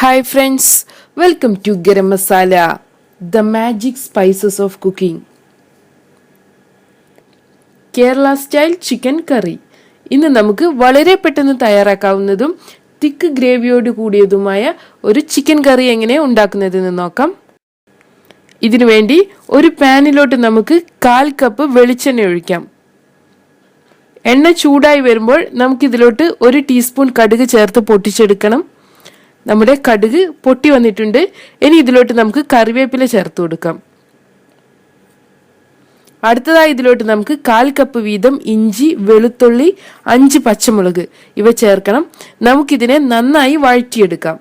Hi friends, welcome to Garam Masala, the magic spices of cooking. Kerala style chicken curry. ഇന്ന് നമുക്ക് വളരെ പെട്ടെന്ന് തയ്യാറാക്കാവുന്നതും തിക്ക് ഗ്രേവിയോട് കൂടിയതുമായ ഒരു ചിക്കൻ കറി എങ്ങനെ ഉണ്ടാക്കുന്നതെന്ന് നോക്കാം. ഇതിനു വേണ്ടി ഒരു പാനിലോട്ട് നമുക്ക് 1/4 കപ്പ് വെളിച്ചെണ്ണ ഒഴിക്കാം. എണ്ണ ചൂടായി വരുമ്പോൾ നമുക്ക് ഇതിലോട്ട് 1 ടീസ്പൂൺ കടുക് ചേർത്ത് പൊട്ടിച്ചെടുക്കണം. നമ്മുടെ കടുക് പൊട്ടി വന്നിട്ടുണ്ട്. ഇനി ഇതിലോട്ട് നമുക്ക് കറിവേപ്പില ചേർത്ത് കൊടുക്കാം. അടുത്തതായി ഇതിലോട്ട് നമുക്ക് 1/4 കപ്പ് വീതം ഇഞ്ചി, വെളുത്തുള്ളി, 5 പച്ചമുളക് ഇവ ചേർക്കണം. നമുക്കിതിനെ നന്നായി വഴറ്റിയെടുക്കാം.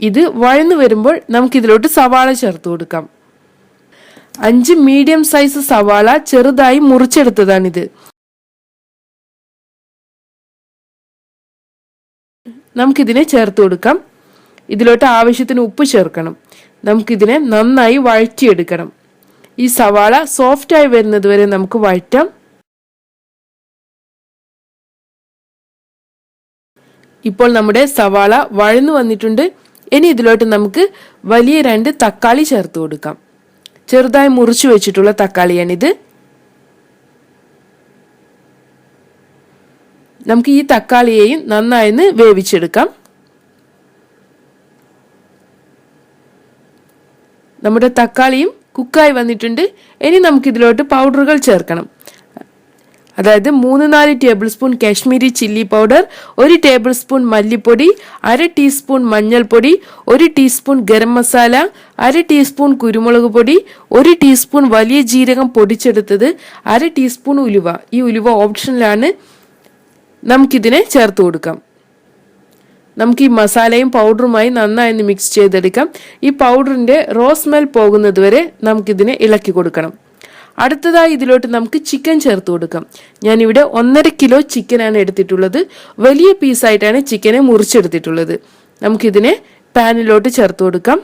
ഇത് വഴന്നു വരുമ്പോൾ നമുക്കിതിലോട്ട് സവാള ചേർത്ത് കൊടുക്കാം. 5 മീഡിയം സൈസ് സവാള ചെറുതായി മുറിച്ചെടുത്തതാണിത്. നമുക്കിതിനെ ചേർത്ത് കൊടുക്കാം. ഇതിലോട്ട് ആവശ്യത്തിന് ഉപ്പ് ചേർക്കണം. നമുക്കിതിനെ നന്നായി വഴറ്റിയെടുക്കണം. ഈ സവാള സോഫ്റ്റായി വരുന്നത് വരെ നമുക്ക് വഴറ്റാം. ഇപ്പോൾ നമ്മുടെ സവാള വഴന്നു വന്നിട്ടുണ്ട്. ഇനി ഇതിലോട്ട് നമുക്ക് വലിയ 2 തക്കാളി ചേർത്ത് കൊടുക്കാം. ചെറുതായി മുറിച്ചു വെച്ചിട്ടുള്ള തക്കാളിയാണിത്. നമുക്ക് ഈ തക്കാളിയെയും നന്നായി വേവിച്ചെടുക്കാം. നമ്മുടെ തക്കാളിയും കുക്കായി വന്നിട്ടുണ്ട്. ഇനി നമുക്ക് ഇതിലോട്ട് പൗഡറുകൾ ചേർക്കണം. അതായത് 3-4 table spoon Kashmiri chilli powder, 1 table spoon മല്ലിപ്പൊടി, 1/2 ടീസ്പൂൺ മഞ്ഞൾപ്പൊടി, 1 ടീസ്പൂൺ ഗരം മസാല, 1/2 ടീസ്പൂൺ കുരുമുളക് പൊടി, 1 ടീസ്പൂൺ വലിയ ജീരകം പൊടിച്ചെടുത്തത്, 1/2 ടീസ്പൂൺ ഉലുവ. ഈ ഉലുവ ഓപ്ഷനിലാണ്. നമുക്കിതിനെ ചേർത്ത് കൊടുക്കാം. നമുക്ക് ഈ മസാലയും പൗഡറുമായി നന്നായി മിക്സ് ചെയ്തെടുക്കാം. ഈ പൗഡറിന്റെ റോ സ്മെൽ പോകുന്നത് വരെ നമുക്കിതിനെ ഇളക്കി കൊടുക്കണം. അടുത്തതായി ഇതിലോട്ട് നമുക്ക് ചിക്കൻ ചേർത്ത് കൊടുക്കാം. ഞാനിവിടെ 1.5 കിലോ ചിക്കനാണ് എടുത്തിട്ടുള്ളത്. വലിയ പീസായിട്ടാണ് ചിക്കനെ മുറിച്ചെടുത്തിട്ടുള്ളത്. നമുക്കിതിനെ പാനിലോട്ട് ചേർത്ത് കൊടുക്കാം.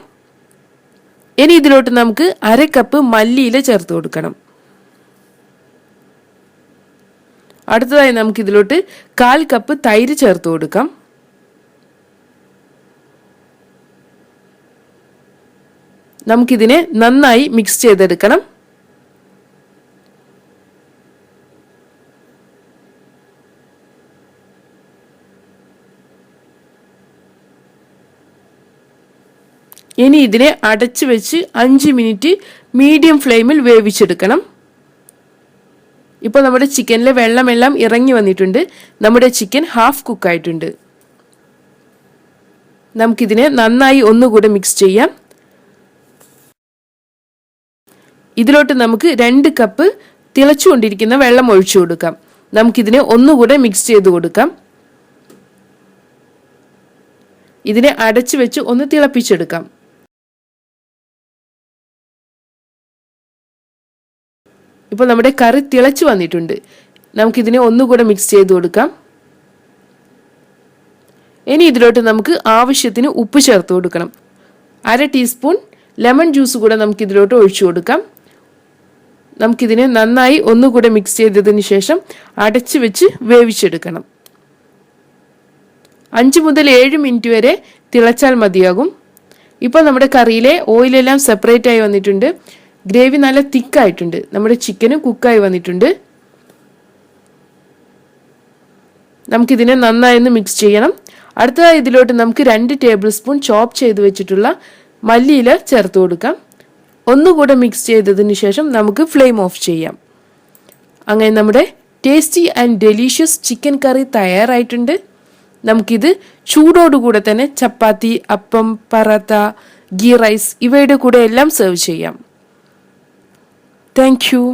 ഇനി ഇതിലോട്ട് നമുക്ക് 1/2 കപ്പ് മല്ലിയില ചേർത്ത് കൊടുക്കണം. അടുത്തതായി നമുക്ക് ഇതിലോട്ട് 1/4 കപ്പ് തൈര് ചേർത്ത് കൊടുക്കാം. നമുക്കിതിനെ നന്നായി മിക്സ് ചെയ്തെടുക്കണം. ഇനി ഇതിനെ അടച്ചു വെച്ച് 5 മിനിറ്റ് മീഡിയം ഫ്ലെയിമിൽ വേവിച്ചെടുക്കണം. ഇപ്പോൾ നമ്മുടെ ചിക്കനിലെ വെള്ളമെല്ലാം ഇറങ്ങി വന്നിട്ടുണ്ട്. നമ്മുടെ ചിക്കൻ ഹാഫ് കുക്കായിട്ടുണ്ട്. നമുക്കിതിനെ നന്നായി ഒന്നുകൂടെ മിക്സ് ചെയ്യാം. ഇതിലോട്ട് നമുക്ക് 2 കപ്പ് തിളച്ചുകൊണ്ടിരിക്കുന്ന വെള്ളം ഒഴിച്ചു കൊടുക്കാം. നമുക്കിതിനെ ഒന്നുകൂടെ മിക്സ് ചെയ്ത് കൊടുക്കാം. ഇതിനെ അടച്ചു വെച്ച് ഒന്ന് തിളപ്പിച്ചെടുക്കാം. ഇപ്പോൾ നമ്മുടെ കറി തിളച്ചു വന്നിട്ടുണ്ട്. നമുക്കിതിനെ ഒന്നുകൂടെ മിക്സ് ചെയ്ത് കൊടുക്കാം. ഇനി ഇതിലോട്ട് നമുക്ക് ആവശ്യത്തിന് ഉപ്പ് ചേർത്ത് കൊടുക്കണം. 1/2 ടീസ്പൂൺ ലെമൺ ജ്യൂസ് കൂടെ നമുക്ക് ഇതിലോട്ട് ഒഴിച്ചു കൊടുക്കാം. നമുക്കിതിനെ നന്നായി ഒന്നുകൂടെ മിക്സ് ചെയ്തതിന് ശേഷം അടച്ചു വെച്ച് വേവിച്ചെടുക്കണം. 5 മുതൽ 7 മിനിറ്റ് വരെ തിളച്ചാൽ മതിയാകും. ഇപ്പോൾ നമ്മുടെ കറിയിലെ ഓയിലെല്ലാം സെപ്പറേറ്റ് ആയി വന്നിട്ടുണ്ട്. ഗ്രേവി നല്ല തിക്കായിട്ടുണ്ട്. നമ്മുടെ ചിക്കനും കുക്കായി വന്നിട്ടുണ്ട്. നമുക്കിതിനെ നന്നായി മിക്സ് ചെയ്യണം. അടുത്തതായി ഇതിലോട്ട് നമുക്ക് 2 ടേബിൾ സ്പൂൺ ചോപ്പ് ചെയ്ത് വെച്ചിട്ടുള്ള മല്ലിയില ചേർത്ത് കൊടുക്കാം. ഒന്നുകൂടെ മിക്സ് ചെയ്തതിന് ശേഷം നമുക്ക് ഫ്ലെയിം ഓഫ് ചെയ്യാം. അങ്ങനെ നമ്മുടെ ടേസ്റ്റി ആൻഡ് ഡെലീഷ്യസ് ചിക്കൻ കറി തയ്യാറായിട്ടുണ്ട്. നമുക്കിത് ചൂടോടുകൂടെ തന്നെ ചപ്പാത്തി, അപ്പം, പറാത്ത, ഗീ റൈസ് ഇവയുടെ കൂടെ എല്ലാം സെർവ് ചെയ്യാം. Thank you.